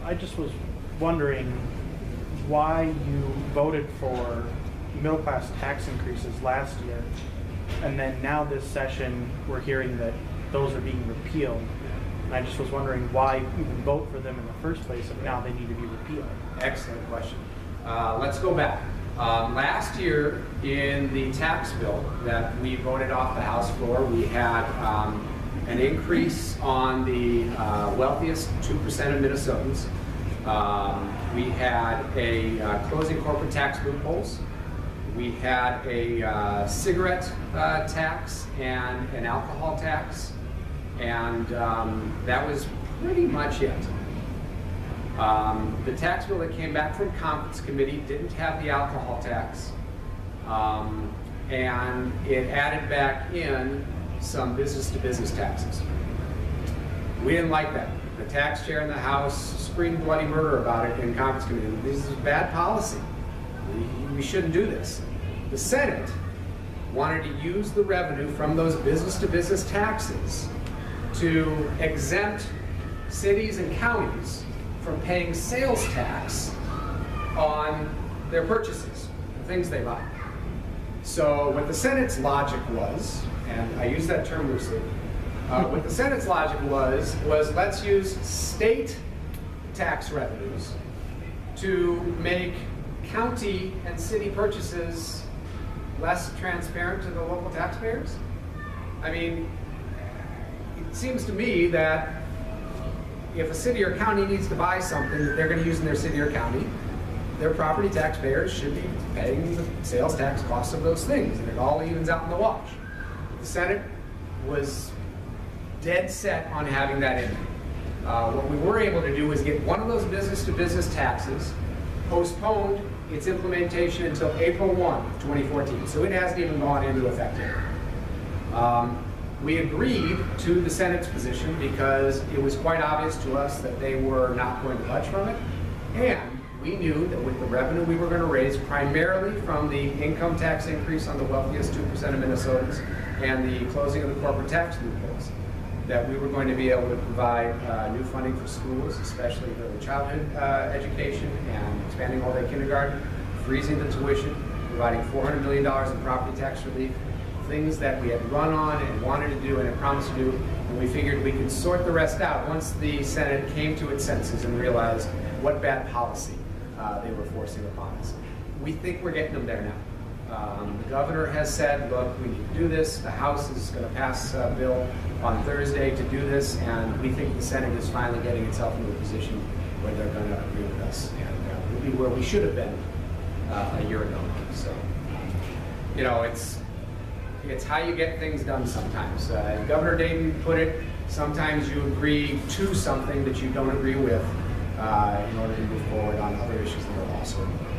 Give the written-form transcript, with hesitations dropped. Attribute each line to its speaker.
Speaker 1: I just was wondering why you voted for middle class tax increases last year, and then now this session we're hearing that those are being repealed. And I just was wondering why even vote for them in the first place if now they need to be repealed.
Speaker 2: Excellent question. Let's go back. Last year in the tax bill that we voted off the House floor, we had an increase on the wealthiest 2% of Minnesotans. We had a closing corporate tax loopholes. We had a cigarette tax and an alcohol tax, and that was pretty much it. The tax bill that came back from Conference Committee didn't have the alcohol tax, and it added back in some business-to-business taxes. We didn't like that. The tax chair in the House screamed bloody murder about it in Conference Committee. This is bad policy. We shouldn't do this. The Senate wanted to use the revenue from those business-to-business taxes to exempt cities and counties from paying sales tax on their purchases, the things they buy. So what the Senate's logic was, and I use that term loosely, what the Senate's logic was let's use state tax revenues to make county and city purchases less transparent to the local taxpayers. I mean, it seems to me that if a city or county needs to buy something that they're going to use in their city or county, their property taxpayers should be paying the sales tax costs of those things, and it all evens out in the wash. The Senate was dead set on having that in there. What we were able to do was get one of those business-to-business taxes postponed its implementation until April 1, 2014. So it hasn't even gone into effect yet. We agreed to the Senate's position because it was quite obvious to us that they were not going to budge from it. And we knew that with the revenue we were going to raise, primarily from the income tax increase on the wealthiest 2% of Minnesotans and the closing of the corporate tax loopholes, that we were going to be able to provide new funding for schools, especially early childhood education and expanding all-day kindergarten, freezing the tuition, providing $400 million in property tax relief, things that we had run on and wanted to do and had promised to do, and we figured we could sort the rest out once the Senate came to its senses and realized what bad policy they were forcing upon us. We think we're getting them there now. The governor has said, look, we need to do this. The House is going to pass a bill on Thursday to do this, and we think the Senate is finally getting itself into a position where they're going to agree with us, and we'll be where we should have been a year ago. So, you know, it's how you get things done sometimes. Governor Dayton put it, sometimes you agree to something that you don't agree with in order to move forward on other issues that are also important.